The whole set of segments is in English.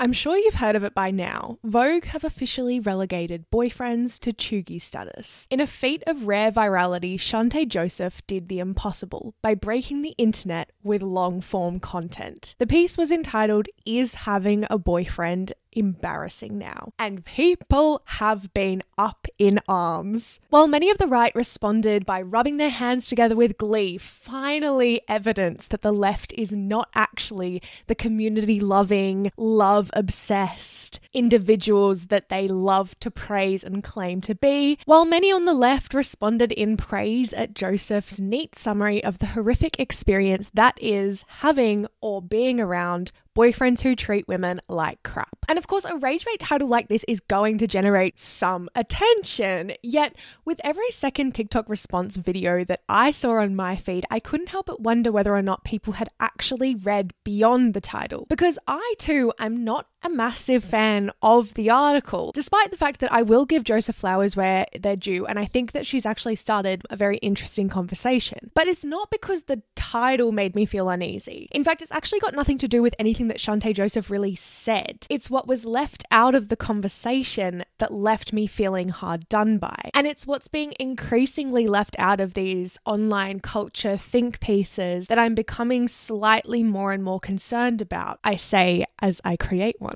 I'm sure you've heard of it by now. Vogue have officially relegated boyfriends to chuggy status. In a feat of rare virality, Chanté Joseph did the impossible by breaking the internet with long-form content. The piece was entitled, "Is Having a Boyfriend Embarrassing Now?" And people have been up in arms. While many of the right responded by rubbing their hands together with glee, finally evidence that the left is not actually the community-loving, love-obsessed individuals that they love to praise and claim to be, while many on the left responded in praise at Joseph's neat summary of the horrific experience that is having or being around boyfriends who treat women like crap. And of course, a rage bait title like this is going to generate some attention. Yet, with every second TikTok response video that I saw on my feed, I couldn't help but wonder whether or not people had actually read beyond the title. Because I too am not a massive fan of the article, despite the fact that I will give Joseph flowers where they're due, and I think that she's actually started a very interesting conversation. But it's not because the title made me feel uneasy. In fact, it's actually got nothing to do with anything that Chanté Joseph really said. It's what was left out of the conversation that left me feeling hard done by. And it's what's being increasingly left out of these online culture think pieces that I'm becoming slightly more and more concerned about. I say as I create one.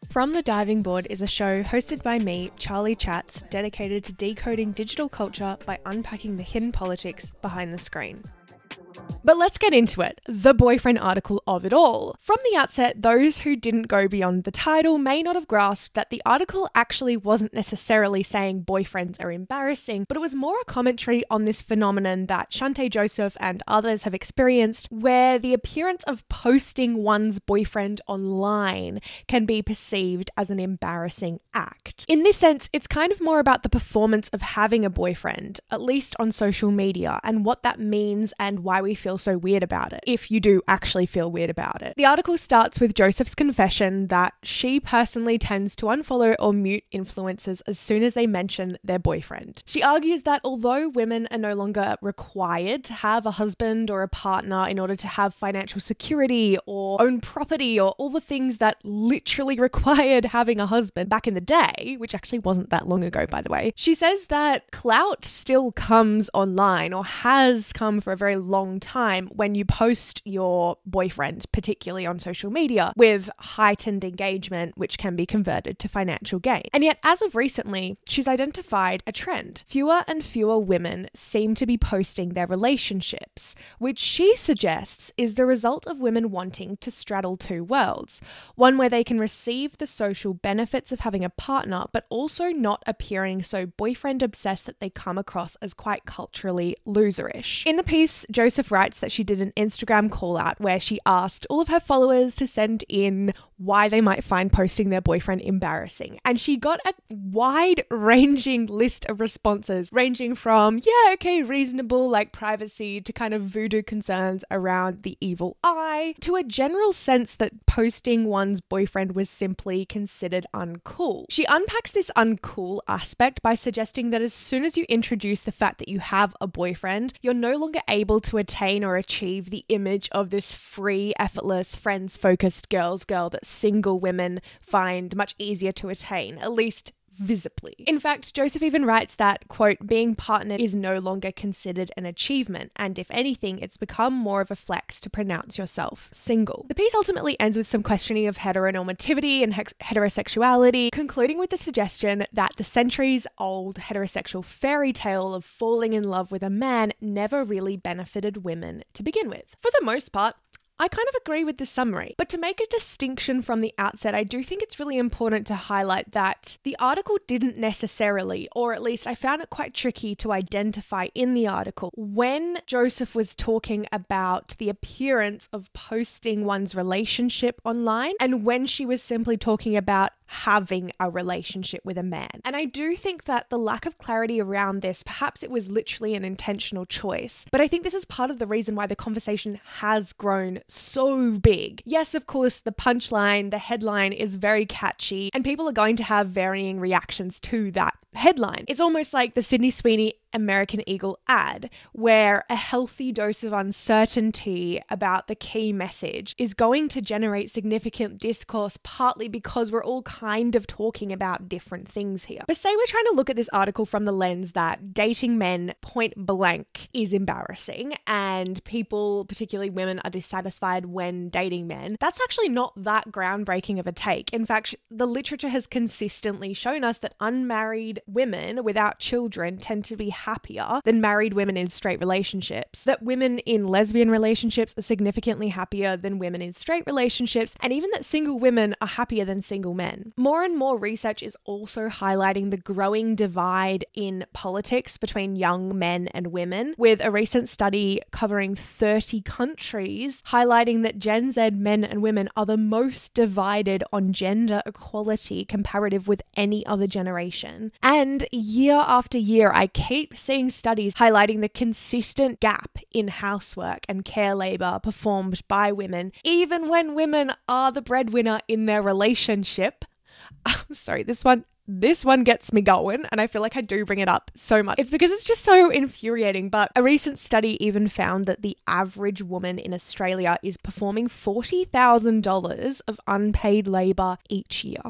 From the Diving Board is a show hosted by me, Charli Chats, dedicated to decoding digital culture by unpacking the hidden politics behind the screen. But let's get into it, the boyfriend article of it all. From the outset, those who didn't go beyond the title may not have grasped that the article actually wasn't necessarily saying boyfriends are embarrassing, but it was more a commentary on this phenomenon that Chanté Joseph and others have experienced, where the appearance of posting one's boyfriend online can be perceived as an embarrassing act. In this sense, it's kind of more about the performance of having a boyfriend, at least on social media, and what that means and why we feel so weird about it, if you do actually feel weird about it. The article starts with Joseph's confession that she personally tends to unfollow or mute influencers as soon as they mention their boyfriend. She argues that although women are no longer required to have a husband or a partner in order to have financial security or own property or all the things that literally required having a husband back in the day, which actually wasn't that long ago, by the way, she says that clout still comes online, or has come for a very long time, when you post your boyfriend, particularly on social media, with heightened engagement, which can be converted to financial gain. And yet, as of recently, she's identified a trend. Fewer and fewer women seem to be posting their relationships, which she suggests is the result of women wanting to straddle two worlds. One where they can receive the social benefits of having a partner, but also not appearing so boyfriend obsessed that they come across as quite culturally loserish. In the piece, Joseph writes that she did an Instagram call out where she asked all of her followers to send in why they might find posting their boyfriend embarrassing. And she got a wide-ranging list of responses, ranging from, yeah, okay, reasonable, like privacy, to kind of voodoo concerns around the evil eye, to a general sense that posting one's boyfriend was simply considered uncool. She unpacks this uncool aspect by suggesting that as soon as you introduce the fact that you have a boyfriend, you're no longer able to attain or achieve the image of this free, effortless, friends-focused girl that single women find much easier to attain, at least visibly. In fact, Joseph even writes that, quote, being partnered is no longer considered an achievement, and if anything, it's become more of a flex to pronounce yourself single. The piece ultimately ends with some questioning of heteronormativity and heterosexuality, concluding with the suggestion that the centuries-old heterosexual fairy tale of falling in love with a man never really benefited women to begin with. For the most part, I kind of agree with this summary, but to make a distinction from the outset, I do think it's really important to highlight that the article didn't necessarily, or at least I found it quite tricky to identify in the article, when Joseph was talking about the appearance of posting one's relationship online and when she was simply talking about having a relationship with a man. And I do think that the lack of clarity around this, perhaps it was literally an intentional choice, but I think this is part of the reason why the conversation has grown so big. Yes, of course, the punchline, the headline is very catchy, and people are going to have varying reactions to that headline. It's almost like the Sydney Sweeney American Eagle ad where a healthy dose of uncertainty about the key message is going to generate significant discourse, partly because we're all kind of talking about different things here. But say we're trying to look at this article from the lens that dating men point blank is embarrassing and people, particularly women, are dissatisfied when dating men. That's actually not that groundbreaking of a take. In fact, the literature has consistently shown us that unmarried women without children tend to be happier than married women in straight relationships, that women in lesbian relationships are significantly happier than women in straight relationships, and even that single women are happier than single men. More and more research is also highlighting the growing divide in politics between young men and women, with a recent study covering 30 countries highlighting that Gen Z men and women are the most divided on gender equality comparative with any other generation. And year after year, I keep seeing studies highlighting the consistent gap in housework and care labor performed by women, even when women are the breadwinner in their relationship. I'm sorry, this one gets me going, and I feel like I do bring it up so much. It's because it's just so infuriating, but a recent study even found that the average woman in Australia is performing $40,000 of unpaid labor each year.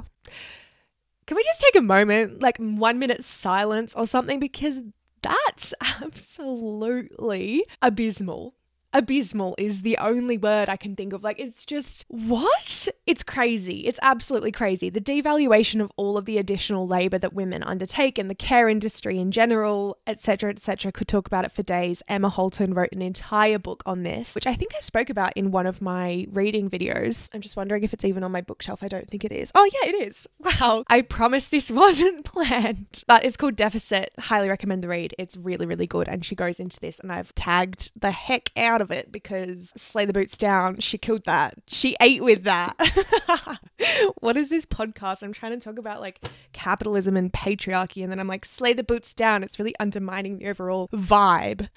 Can we just take a moment, like 1 minute silence or something? Because that's absolutely abysmal. Abysmal is the only word I can think of. Like, it's just, what? It's crazy. It's absolutely crazy. The devaluation of all of the additional labor that women undertake and the care industry in general, etc., etc. Could talk about it for days. Emma Holton wrote an entire book on this, which I think I spoke about in one of my reading videos. I'm just wondering if it's even on my bookshelf. I don't think it is. Oh yeah, it is. Wow. I promise this wasn't planned. But it's called Deficit. Highly recommend the read. It's really, really good. And she goes into this, and I've tagged the heck out of it because Slay the Boots Down, she killed that. She ate with that. What is this podcast? I'm trying to talk about like capitalism and patriarchy, and then I'm like, slay the boots down. It's really undermining the overall vibe.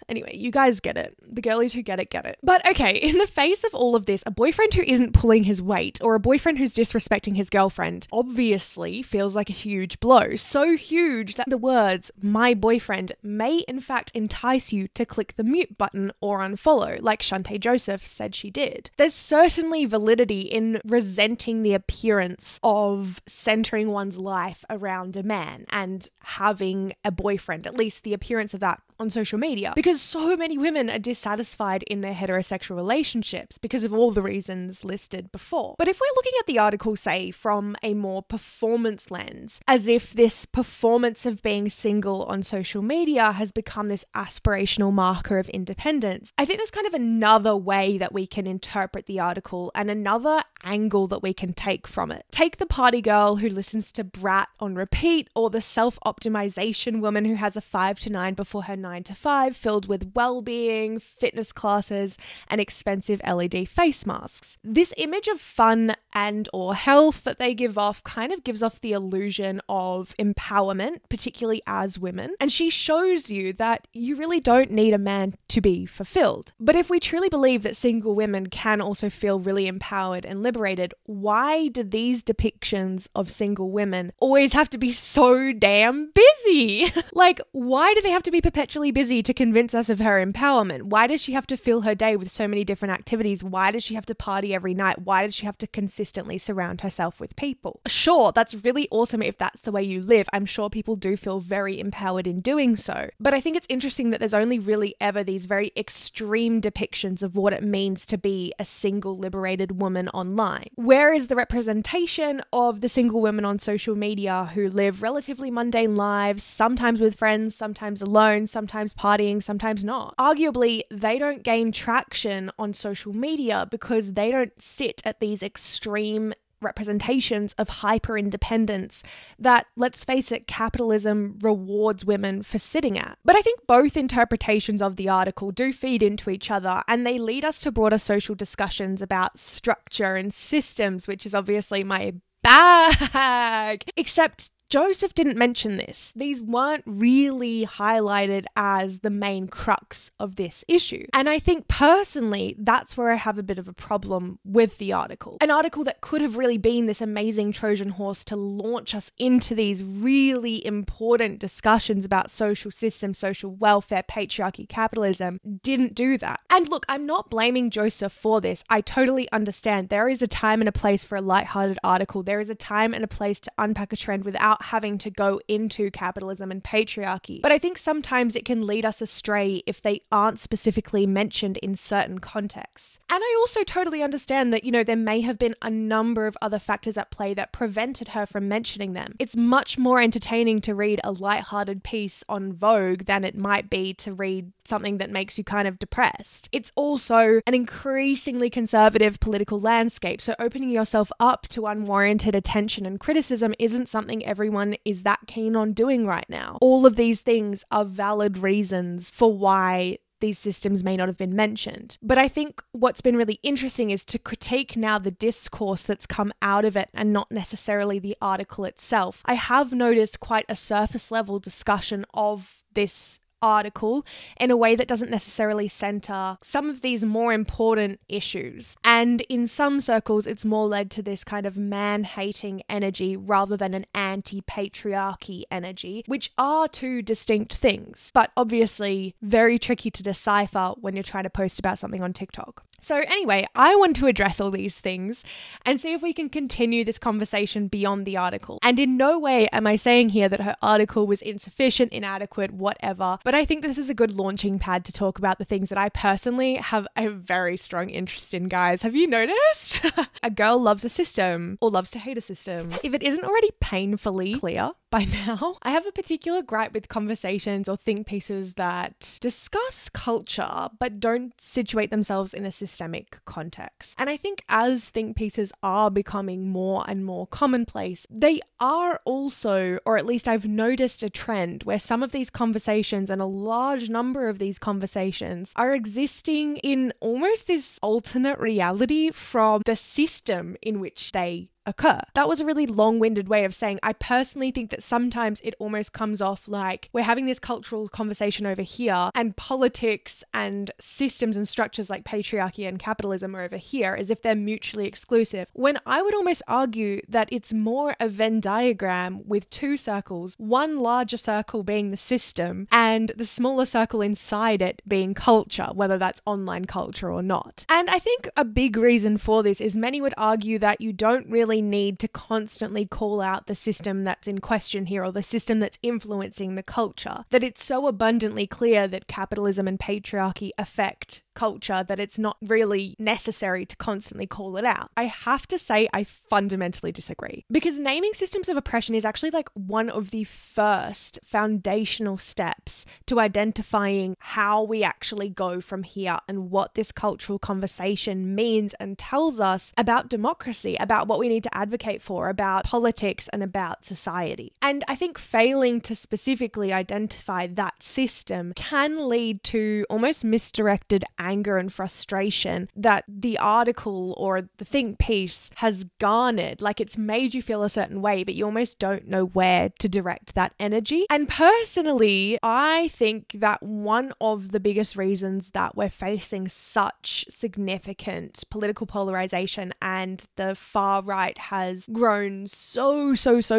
Anyway, you guys get it. The girlies who get it, get it. But okay, in the face of all of this, a boyfriend who isn't pulling his weight or a boyfriend who's disrespecting his girlfriend obviously feels like a huge blow. So huge that the words, my boyfriend, may in fact entice you to click the mute button or unfollow, like Chanté Joseph said she did. There's certainly validity in resenting the appearance of centering one's life around a man and having a boyfriend, at least the appearance of that on social media, because so many women are dissatisfied in their heterosexual relationships because of all the reasons listed before. But if we're looking at the article, say, from a more performance lens, as if this performance of being single on social media has become this aspirational marker of independence, I think there's kind of another way that we can interpret the article and another angle that we can take from it. Take the party girl who listens to Brat on repeat, or the self-optimization woman who has a 5 to 9 before her 9 to 5 filled with well-being, fitness classes, and expensive LED face masks. This image of fun and or health that they give off kind of gives off the illusion of empowerment, particularly as women. And she shows you that you really don't need a man to be fulfilled. But if we truly believe that single women can also feel really empowered and liberated, why do these depictions of single women always have to be so damn busy? Like, why do they have to be perpetually busy to convince us of her empowerment? Why does she have to fill her day with so many different activities? Why does she have to party every night? Why does she have to consistently surround herself with people? Sure, that's really awesome if that's the way you live. I'm sure people do feel very empowered in doing so. But I think it's interesting that there's only really ever these very extreme depictions of what it means to be a single liberated woman online. Where is the representation of the single women on social media who live relatively mundane lives, sometimes with friends, sometimes alone, sometimes partying, sometimes not? Arguably, they don't gain traction on social media because they don't sit at these extreme representations of hyper independence that, let's face it, capitalism rewards women for sitting at. But I think both interpretations of the article do feed into each other, and they lead us to broader social discussions about structure and systems, which is obviously my bag. Except Joseph didn't mention this. These weren't really highlighted as the main crux of this issue. And I think personally, that's where I have a bit of a problem with the article. An article that could have really been this amazing Trojan horse to launch us into these really important discussions about social systems, social welfare, patriarchy, capitalism, didn't do that. And look, I'm not blaming Joseph for this. I totally understand. There is a time and a place for a lighthearted article. There is a time and a place to unpack a trend without having to go into capitalism and patriarchy. But I think sometimes it can lead us astray if they aren't specifically mentioned in certain contexts. And I also totally understand that, there may have been a number of other factors at play that prevented her from mentioning them. It's much more entertaining to read a lighthearted piece on Vogue than it might be to read something that makes you kind of depressed. It's also an increasingly conservative political landscape, so opening yourself up to unwarranted attention and criticism isn't something everyone is that keen on doing right now. All of these things are valid reasons for why these systems may not have been mentioned. But I think what's been really interesting is to critique now the discourse that's come out of it and not necessarily the article itself. I have noticed quite a surface level discussion of this article in a way that doesn't necessarily center some of these more important issues. And in some circles, it's more led to this kind of man-hating energy rather than an anti-patriarchy energy, which are two distinct things, but obviously very tricky to decipher when you're trying to post about something on TikTok. So anyway, I want to address all these things and see if we can continue this conversation beyond the article. And in no way am I saying here that her article was insufficient, inadequate, whatever, but I think this is a good launching pad to talk about the things that I personally have a very strong interest in, guys. Have you noticed? A girl loves a system or loves to hate a system. If it isn't already painfully clear by now, I have a particular gripe with conversations or think pieces that discuss culture but don't situate themselves in a systemic context. And I think as think pieces are becoming more and more commonplace, they are also, or at least I've noticed a trend where some of these conversations and a large number of these conversations are existing in almost this alternate reality from the system in which they occur. That was a really long-winded way of saying I personally think that sometimes it almost comes off like we're having this cultural conversation over here and politics and systems and structures like patriarchy and capitalism are over here as if they're mutually exclusive, when I would almost argue that it's more a Venn diagram with two circles, one larger circle being the system and the smaller circle inside it being culture, whether that's online culture or not. And I think a big reason for this is many would argue that you don't really need to constantly call out the system that's in question here or the system that's influencing the culture, that it's so abundantly clear that capitalism and patriarchy affect culture that it's not really necessary to constantly call it out. I have to say I fundamentally disagree, because naming systems of oppression is actually like one of the first foundational steps to identifying how we actually go from here and what this cultural conversation means and tells us about democracy, about what we need to advocate for, about politics and about society. And I think failing to specifically identify that system can lead to almost misdirected anger and frustration that the article or the think piece has garnered. Like it's made you feel a certain way, but you almost don't know where to direct that energy. And personally, I think that one of the biggest reasons that we're facing such significant political polarization and the far right has grown so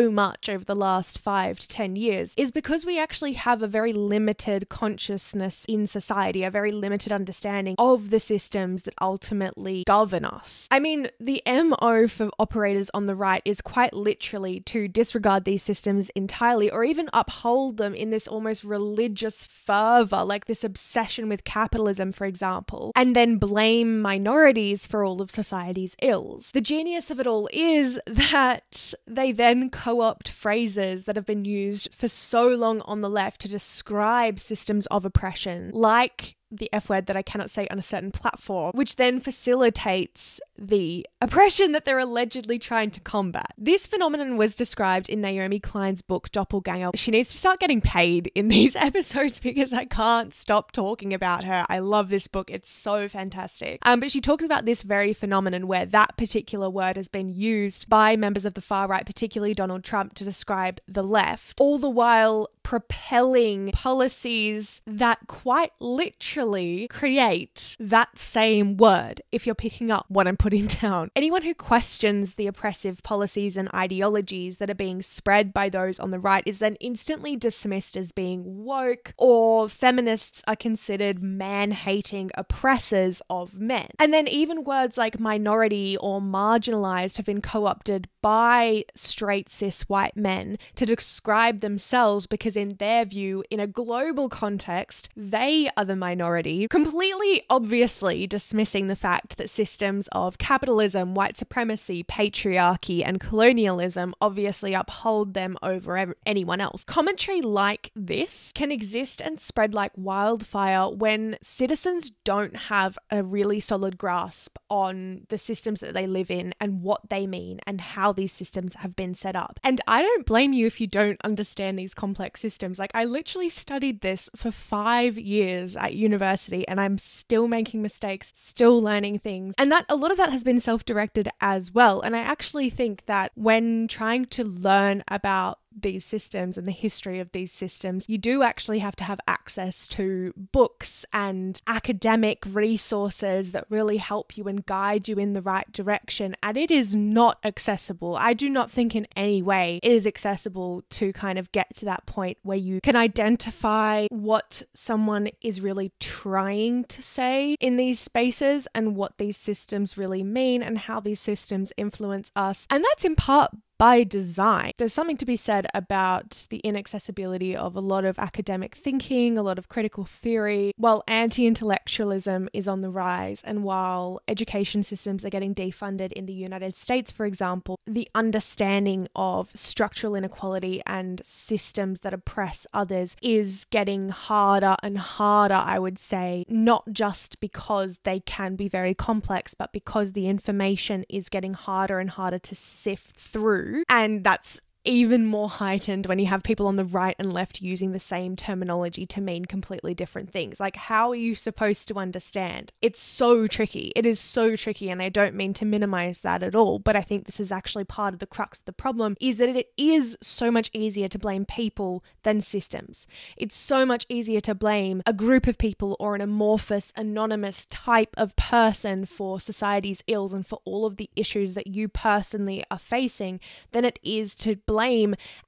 much over the last 5 to 10 years is because we actually have a very limited consciousness in society, a very limited understanding of the systems that ultimately govern us. I mean, the MO for operators on the right is quite literally to disregard these systems entirely or even uphold them in this almost religious fervor, like this obsession with capitalism, for example, and then blame minorities for all of society's ills. The genius of it all is that they then co-opt phrases that have been used for so long on the left to describe systems of oppression, like the F word that I cannot say on a certain platform, which then facilitates the oppression that they're allegedly trying to combat. This phenomenon was described in Naomi Klein's book Doppelganger. She needs to start getting paid in these episodes because I can't stop talking about her. I love this book. It's so fantastic. But she talks about this very phenomenon where that particular word has been used by members of the far right, particularly Donald Trump, to describe the left, all the while propelling policies that quite literally create that same word, if you're picking up what I'm putting down. Anyone who questions the oppressive policies and ideologies that are being spread by those on the right is then instantly dismissed as being woke, or feminists are considered man-hating oppressors of men. And then even words like minority or marginalized have been co-opted by straight cis white men to describe themselves because in their view, in a global context, they are the minority, completely obviously dismissing the fact that systems of capitalism, white supremacy, patriarchy, and colonialism obviously uphold them over anyone else. Commentary like this can exist and spread like wildfire when citizens don't have a really solid grasp on the systems that they live in and what they mean and how these systems have been set up. And I don't blame you if you don't understand these complex systems. Like, I literally studied this for 5 years at university and I'm still making mistakes, still learning things. And that a lot of that has been self-directed as well. And I actually think that when trying to learn about these systems and the history of these systems, you do actually have to have access to books and academic resources that really help you and guide you in the right direction. And it is not accessible. I do not think in any way it is accessible to kind of get to that point where you can identify what someone is really trying to say in these spaces and what these systems really mean and how these systems influence us. And that's in part by design. There's something to be said about the inaccessibility of a lot of academic thinking, a lot of critical theory, while anti-intellectualism is on the rise, and while education systems are getting defunded in the United States, for example, the understanding of structural inequality and systems that oppress others is getting harder and harder, I would say, not just because they can be very complex, but because the information is getting harder and harder to sift through. And that's even more heightened when you have people on the right and left using the same terminology to mean completely different things. Like, how are you supposed to understand? It's so tricky. It is so tricky, and I don't mean to minimize that at all, but I think this is actually part of the crux of the problem, is that it is so much easier to blame people than systems. It's so much easier to blame a group of people or an amorphous, anonymous type of person for society's ills and for all of the issues that you personally are facing than it is to blame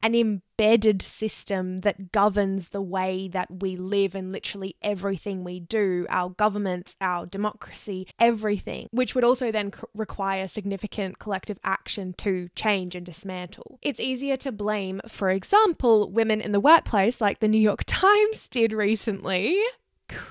an embedded system that governs the way that we live and literally everything we do, our governments, our democracy, everything, which would also then require significant collective action to change and dismantle. It's easier to blame, for example, women in the workplace, like the New York Times did recently,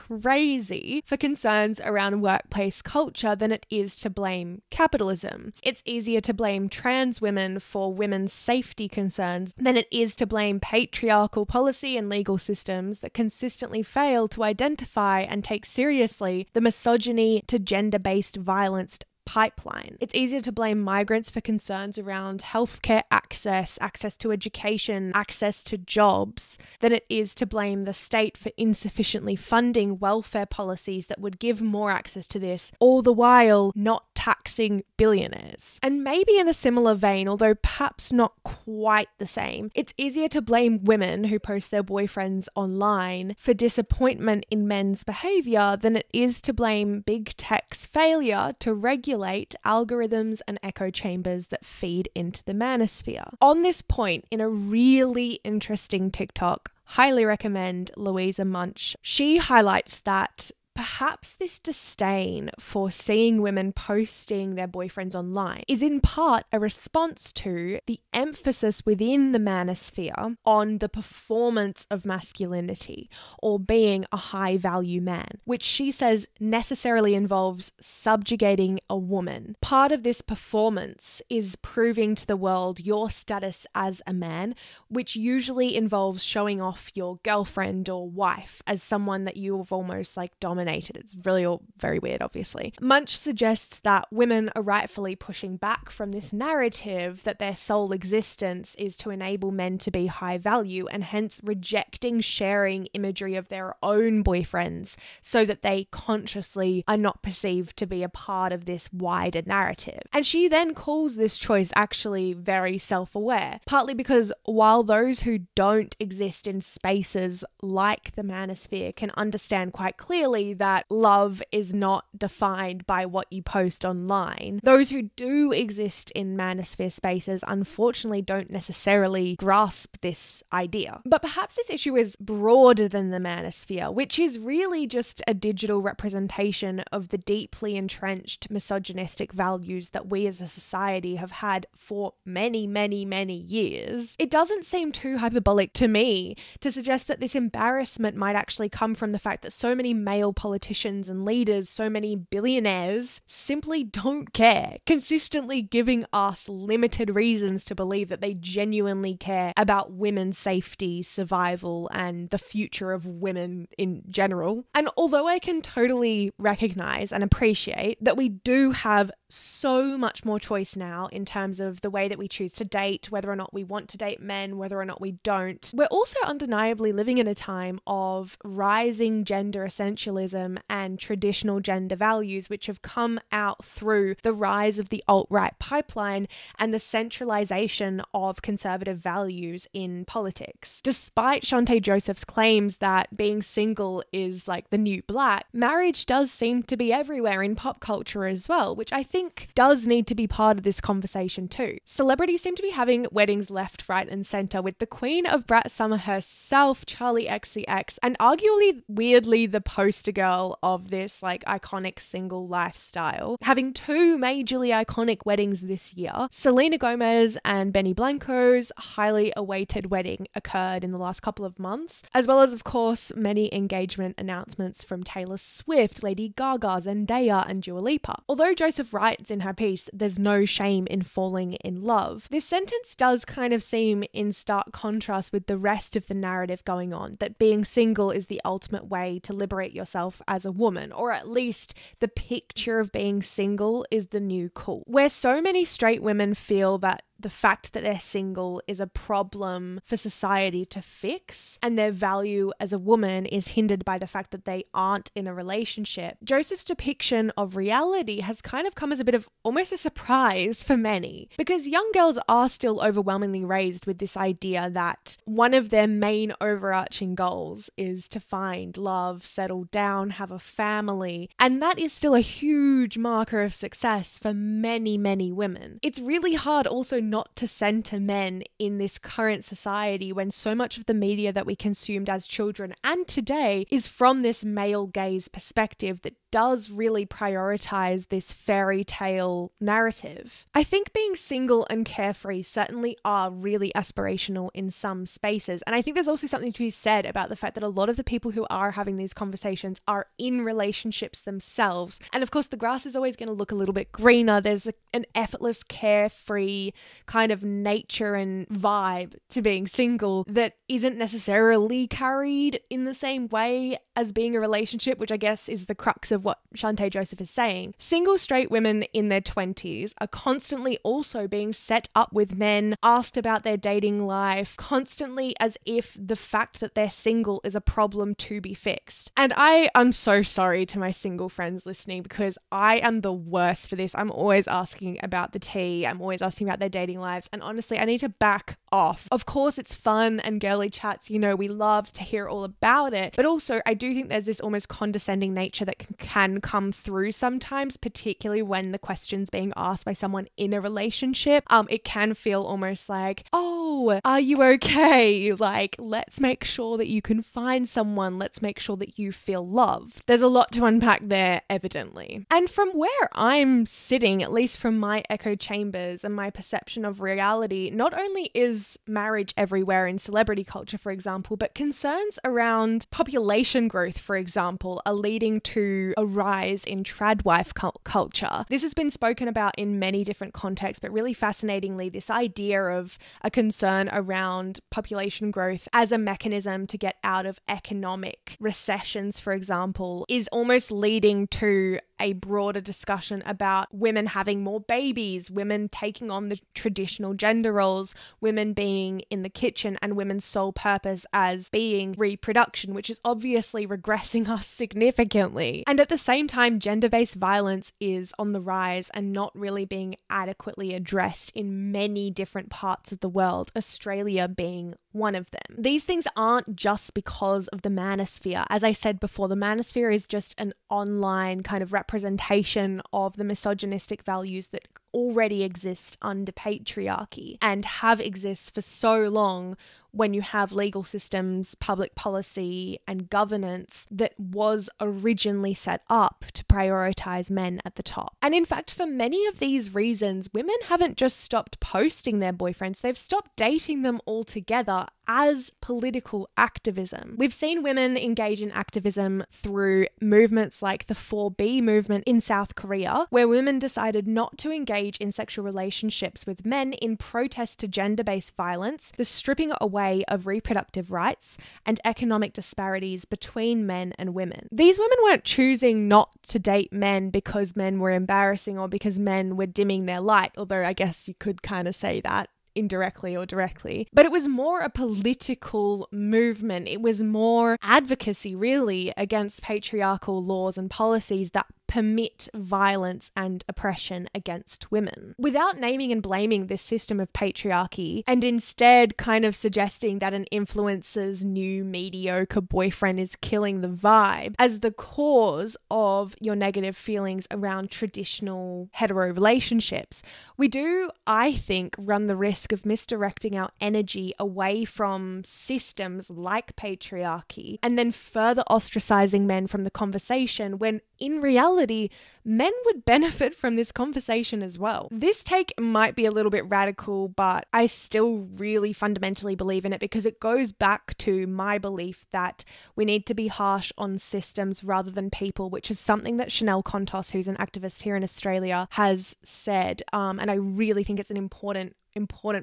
crazy, for concerns around workplace culture than it is to blame capitalism. It's easier to blame trans women for women's safety concerns than it is to blame patriarchal policy and legal systems that consistently fail to identify and take seriously the misogyny to gender-based violence pipeline. It's easier to blame migrants for concerns around healthcare access, access to education, access to jobs, than it is to blame the state for insufficiently funding welfare policies that would give more access to this, all the while not taxing billionaires. And maybe in a similar vein, although perhaps not quite the same, it's easier to blame women who post their boyfriends online for disappointment in men's behavior than it is to blame big tech's failure to regulate algorithms and echo chambers that feed into the manosphere. On this point, in a really interesting TikTok, highly recommend Louisa Munch, she highlights that perhaps this disdain for seeing women posting their boyfriends online is in part a response to the emphasis within the manosphere on the performance of masculinity or being a high value man, which she says necessarily involves subjugating a woman. Part of this performance is proving to the world your status as a man, which usually involves showing off your girlfriend or wife as someone that you have almost like dominated dominated. It's really all very weird, obviously. Munch suggests that women are rightfully pushing back from this narrative that their sole existence is to enable men to be high value, and hence rejecting sharing imagery of their own boyfriends so that they consciously are not perceived to be a part of this wider narrative. And she then calls this choice actually very self-aware, partly because while those who don't exist in spaces like the manosphere can understand quite clearly that love is not defined by what you post online, those who do exist in manosphere spaces unfortunately don't necessarily grasp this idea. But perhaps this issue is broader than the manosphere, which is really just a digital representation of the deeply entrenched misogynistic values that we as a society have had for many, many, many years. It doesn't seem too hyperbolic to me to suggest that this embarrassment might actually come from the fact that so many male politicians and leaders, so many billionaires, simply don't care, consistently giving us limited reasons to believe that they genuinely care about women's safety, survival, and the future of women in general. And although I can totally recognize and appreciate that we do have so much more choice now in terms of the way that we choose to date, whether or not we want to date men, whether or not we don't, we're also undeniably living in a time of rising gender essentialism and traditional gender values, which have come out through the rise of the alt-right pipeline and the centralization of conservative values in politics. Despite Chanté Joseph's claims that being single is like the new black, marriage does seem to be everywhere in pop culture as well, which I think does need to be part of this conversation too. Celebrities seem to be having weddings left, right, and center, with the queen of Brat Summer herself, Charli XCX, and arguably weirdly the poster girl of this like iconic single lifestyle, having two majorly iconic weddings this year. Selena Gomez and Benny Blanco's highly awaited wedding occurred in the last couple of months, as well as, of course, many engagement announcements from Taylor Swift, Lady Gaga, Zendaya, and Dua Lipa. Although Joseph writes in her piece, "There's no shame in falling in love," this sentence does kind of seem in stark contrast with the rest of the narrative going on, that being single is the ultimate way to liberate yourself as a woman, or at least the picture of being single is the new cool. Where so many straight women feel that the fact that they're single is a problem for society to fix, and their value as a woman is hindered by the fact that they aren't in a relationship, Joseph's depiction of reality has kind of come as a bit of almost a surprise for many, because young girls are still overwhelmingly raised with this idea that one of their main overarching goals is to find love, settle down, have a family, and that is still a huge marker of success for many, many women. It's really hard also not to center men in this current society when so much of the media that we consumed as children and today is from this male gaze perspective that does really prioritize this fairy tale narrative. I think being single and carefree certainly are really aspirational in some spaces, and I think there's also something to be said about the fact that a lot of the people who are having these conversations are in relationships themselves, and of course the grass is always going to look a little bit greener. There's an effortless, carefree kind of nature and vibe to being single that isn't necessarily carried in the same way as being a relationship, which I guess is the crux of what Chanté Joseph is saying. Single straight women in their 20s are constantly also being set up with men, asked about their dating life, constantly as if the fact that they're single is a problem to be fixed. And I am so sorry to my single friends listening, because I am the worst for this. I'm always asking about the tea. I'm always asking about their dating lives. And honestly, I need to back off. Of course, it's fun and girly chats. You know, we love to hear all about it. But also, I do think there's this almost condescending nature that can come through sometimes, particularly when the question's being asked by someone in a relationship. It can feel almost like, oh, are you okay? Like, let's make sure that you can find someone. Let's make sure that you feel loved. There's a lot to unpack there, evidently. And from where I'm sitting, at least from my echo chambers and my perception distortion of reality. Not only is marriage everywhere in celebrity culture, for example, but concerns around population growth, for example, are leading to a rise in tradwife culture. This has been spoken about in many different contexts, but really fascinatingly, this idea of a concern around population growth as a mechanism to get out of economic recessions, for example, is almost leading to a broader discussion about women having more babies, women taking on the traditional gender roles, women being in the kitchen, and women's sole purpose as being reproduction, which is obviously regressing us significantly. And at the same time, gender-based violence is on the rise and not really being adequately addressed in many different parts of the world, Australia being one of them. These things aren't just because of the manosphere. As I said before, the manosphere is just an online kind of representation of the misogynistic values that already exist under patriarchy and have existed for so long when you have legal systems, public policy, and governance that was originally set up to prioritize men at the top. And in fact, for many of these reasons, women haven't just stopped posting their boyfriends, they've stopped dating them altogether as political activism. We've seen women engage in activism through movements like the 4B movement in South Korea, where women decided not to engage in sexual relationships with men in protest to gender-based violence, the stripping away of reproductive rights, and economic disparities between men and women. These women weren't choosing not to date men because men were embarrassing or because men were dimming their light, although I guess you could kind of say that indirectly or directly, but it was more a political movement. It was more advocacy, really, against patriarchal laws and policies that permit violence and oppression against women. Without naming and blaming this system of patriarchy, and instead kind of suggesting that an influencer's new mediocre boyfriend is killing the vibe as the cause of your negative feelings around traditional hetero relationships, we do, I think, run the risk of misdirecting our energy away from systems like patriarchy and then further ostracizing men from the conversation when in reality, men would benefit from this conversation as well. This take might be a little bit radical, but I still really fundamentally believe in it because it goes back to my belief that we need to be harsh on systems rather than people, which is something that Chanel Contos, who's an activist here in Australia, has said. And I really think it's an important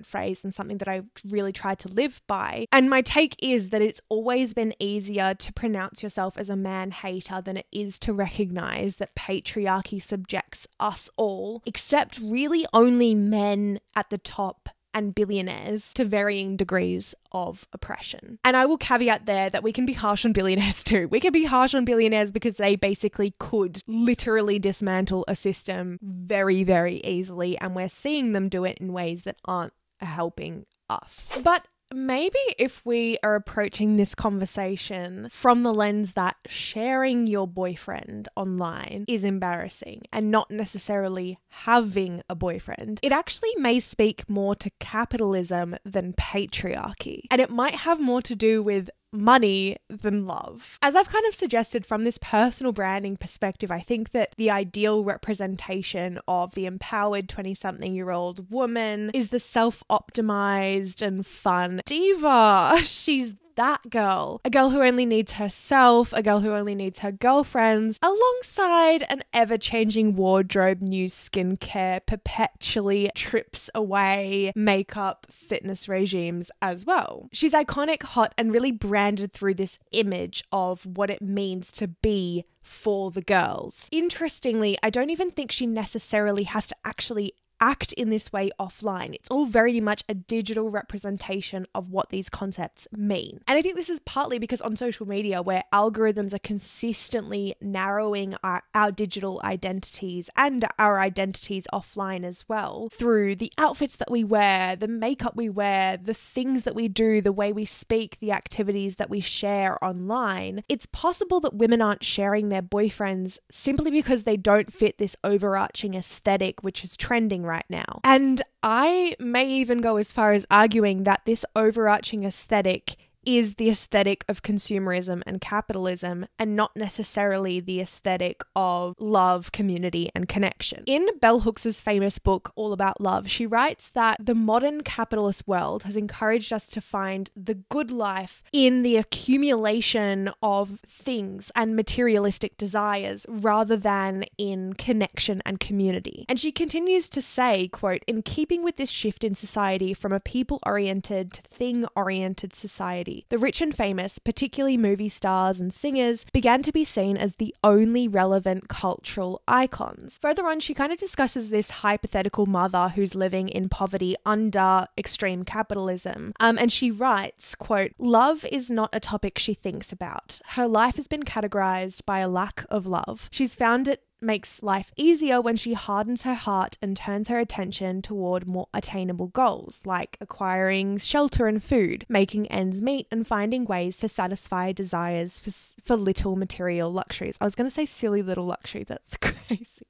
phrase and something that I really tried to live by. And my take is that it's always been easier to pronounce yourself as a man hater than it is to recognize that patriarchy subjects us all, except really only men at the top and billionaires, to varying degrees of oppression. And I will caveat there that we can be harsh on billionaires too. We can be harsh on billionaires because they basically could literally dismantle a system very, very easily, and we're seeing them do it in ways that aren't helping us. But maybe if we are approaching this conversation from the lens that sharing your boyfriend online is embarrassing and not necessarily having a boyfriend, it actually may speak more to capitalism than patriarchy. And it might have more to do with money than love. As I've kind of suggested from this personal branding perspective, I think that the ideal representation of the empowered 20-something-year-old woman is the self-optimized and fun diva. She's that girl. A girl who only needs herself, a girl who only needs her girlfriends, alongside an ever-changing wardrobe, new skincare, perpetually trips away makeup, fitness regimes as well. She's iconic, hot, and really branded through this image of what it means to be for the girls. Interestingly, I don't even think she necessarily has to actually act in this way offline. It's all very much a digital representation of what these concepts mean. And I think this is partly because on social media, where algorithms are consistently narrowing our digital identities and our identities offline as well, through the outfits that we wear, the makeup we wear, the things that we do, the way we speak, the activities that we share online, it's possible that women aren't sharing their boyfriends simply because they don't fit this overarching aesthetic which is trending right now. And I may even go as far as arguing that this overarching aesthetic is the aesthetic of consumerism and capitalism, and not necessarily the aesthetic of love, community, and connection. In Bell Hooks' famous book, All About Love, she writes that the modern capitalist world has encouraged us to find the good life in the accumulation of things and materialistic desires rather than in connection and community. And she continues to say, quote, "In keeping with this shift in society from a people-oriented to thing-oriented society, the rich and famous, particularly movie stars and singers, began to be seen as the only relevant cultural icons." Further on, she kind of discusses this hypothetical mother who's living in poverty under extreme capitalism. And she writes, quote, "Love is not a topic she thinks about. Her life has been categorized by a lack of love. She's found it makes life easier when she hardens her heart and turns her attention toward more attainable goals, like acquiring shelter and food, making ends meet, and finding ways to satisfy desires for little material luxuries." I was going to say silly little luxury. That's crazy.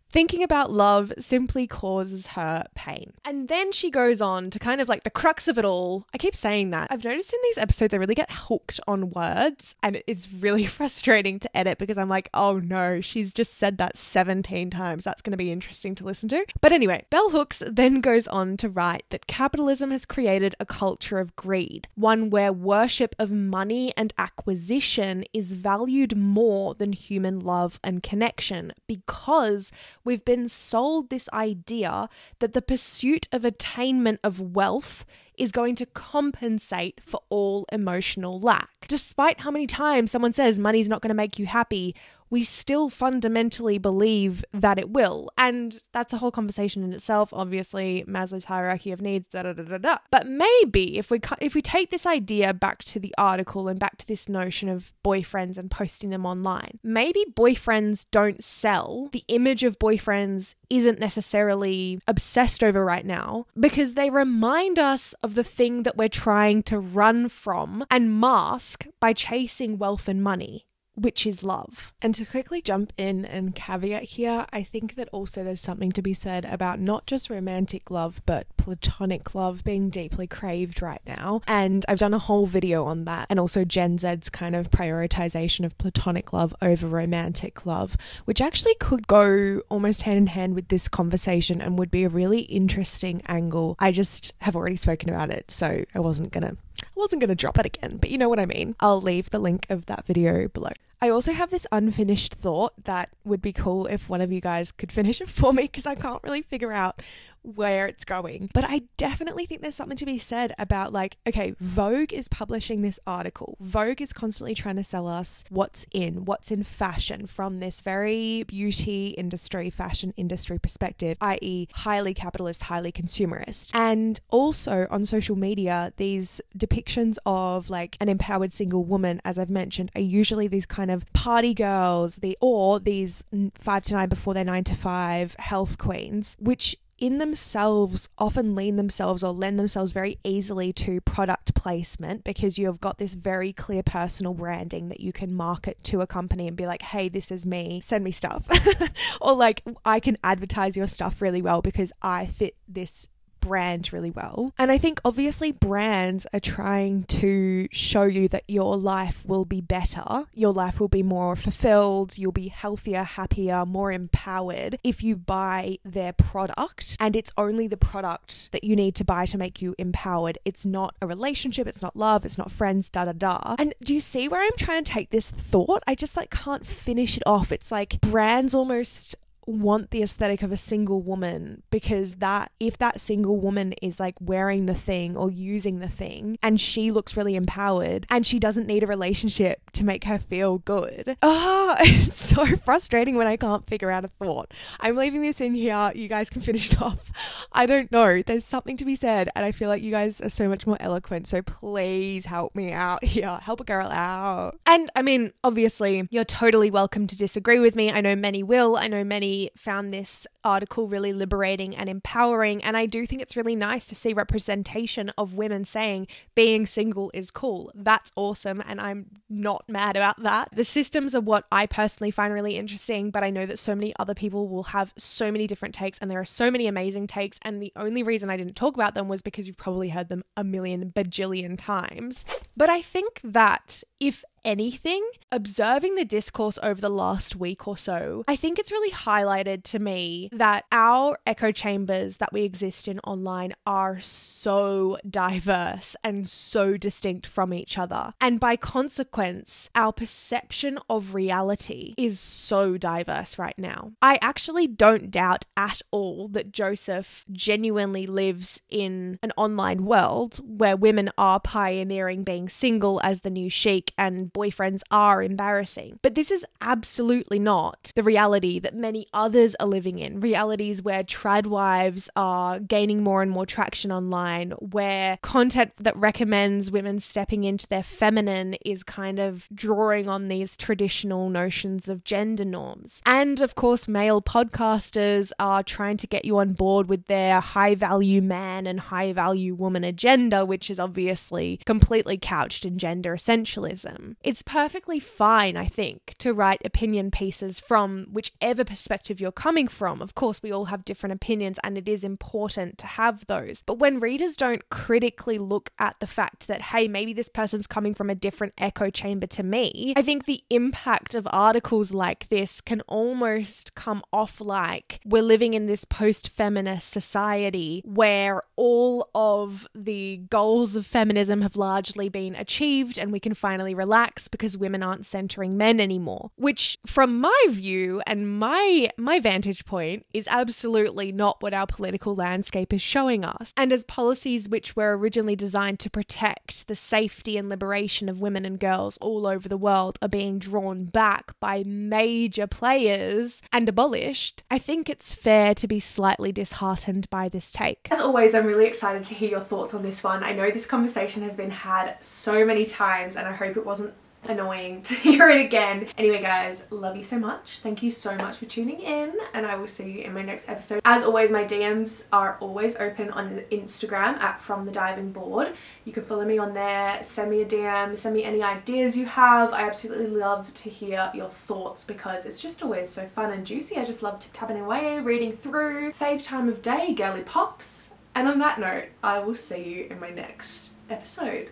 Thinking about love simply causes her pain. And then she goes on to kind of like the crux of it all. I keep saying that. I've noticed in these episodes I really get hooked on words, and it's really frustrating to edit because I'm like, oh no, she's just said that 17 times. That's going to be interesting to listen to. But anyway, Bell Hooks then goes on to write that capitalism has created a culture of greed, one where worship of money and acquisition is valued more than human love and connection, because we've been sold this idea that the pursuit of attainment of wealth is going to compensate for all emotional lack. Despite how many times someone says money's not going to make you happy, we still fundamentally believe that it will. And that's a whole conversation in itself. Obviously, Maslow's hierarchy of needs, da-da-da-da-da. But maybe if we take this idea back to the article and back to this notion of boyfriends and posting them online, maybe boyfriends don't sell. The image of boyfriends isn't necessarily obsessed over right now because they remind us of the thing that we're trying to run from and mask by chasing wealth and money, which is love. And to quickly jump in and caveat here, I think that also there's something to be said about not just romantic love, but platonic love being deeply craved right now. And I've done a whole video on that, and also Gen Z's kind of prioritization of platonic love over romantic love, which actually could go almost hand in hand with this conversation and would be a really interesting angle. I just have already spoken about it, so I wasn't gonna drop it again, but you know what I mean. I'll leave the link of that video below. I also have this unfinished thought that would be cool if one of you guys could finish it for me, because I can't really figure out where it's going. But I definitely think there's something to be said about, like, okay, Vogue is publishing this article. Vogue is constantly trying to sell us what's in fashion from this very beauty industry, fashion industry perspective, i.e. highly capitalist, highly consumerist. And also on social media, these depictions of like an empowered single woman, as I've mentioned, are usually these kind of party girls, or these 5 to 9 before their 9 to 5 health queens, which in themselves often lend themselves very easily to product placement, because you have got this very clear personal branding that you can market to a company and be like, hey, this is me, send me stuff. Or like, I can advertise your stuff really well because I fit this brand really well. And I think obviously brands are trying to show you that your life will be better, your life will be more fulfilled, you'll be healthier, happier, more empowered if you buy their product. And it's only the product that you need to buy to make you empowered. It's not a relationship, it's not love, it's not friends, da-da-da. And do you see where I'm trying to take this thought? I just like can't finish it off. It's like brands almost want the aesthetic of a single woman, because that if that single woman is like wearing the thing or using the thing and she looks really empowered and she doesn't need a relationship to make her feel good. It's so frustrating when I can't figure out a thought. I'm leaving this in here. You guys can finish it off. I don't know. There's something to be said, and I feel like you guys are so much more eloquent, so please help me out here. Help a girl out. And I mean, obviously, you're totally welcome to disagree with me. I know many will. I know many I found this article really liberating and empowering, and I do think it's really nice to see representation of women saying being single is cool. That's awesome, and I'm not mad about that. The systems are what I personally find really interesting, but I know that so many other people will have so many different takes, and there are so many amazing takes, and the only reason I didn't talk about them was because you've probably heard them a million bajillion times. But I think that if anything, observing the discourse over the last week or so, I think it's really highlighted to me that our echo chambers that we exist in online are so diverse and so distinct from each other. And by consequence, our perception of reality is so diverse right now. I actually don't doubt at all that Joseph genuinely lives in an online world where women are pioneering being single as the new chic and boyfriends are embarrassing. But this is absolutely not the reality that many others are living in. Realities where trad wives are gaining more and more traction online, where content that recommends women stepping into their feminine is kind of drawing on these traditional notions of gender norms. And of course, male podcasters are trying to get you on board with their high value man and high value woman agenda, which is obviously completely couched in gender essentialism. It's perfectly fine, I think, to write opinion pieces from whichever perspective you're coming from. Of course, we all have different opinions and it is important to have those. But when readers don't critically look at the fact that, hey, maybe this person's coming from a different echo chamber to me, I think the impact of articles like this can almost come off like we're living in this post-feminist society where all of the goals of feminism have largely been achieved and we can finally relax because women aren't centering men anymore, which from my view and my vantage point is absolutely not what our political landscape is showing us. And as policies which were originally designed to protect the safety and liberation of women and girls all over the world are being drawn back by major players and abolished, I think it's fair to be slightly disheartened by this take. As always, I'm really excited to hear your thoughts on this one. I know this conversation has been had so many times and I hope it wasn't annoying to hear it again. Anyway guys, love you so much. Thank you so much for tuning in and I will see you in my next episode. As always, my DMs are always open on Instagram at From the Diving Board. You can follow me on there, send me a DM, send me any ideas you have. I absolutely love to hear your thoughts because it's just always so fun and juicy. I just love tapping away, reading through. Fave time of day, girly pops. And on that note, I will see you in my next episode.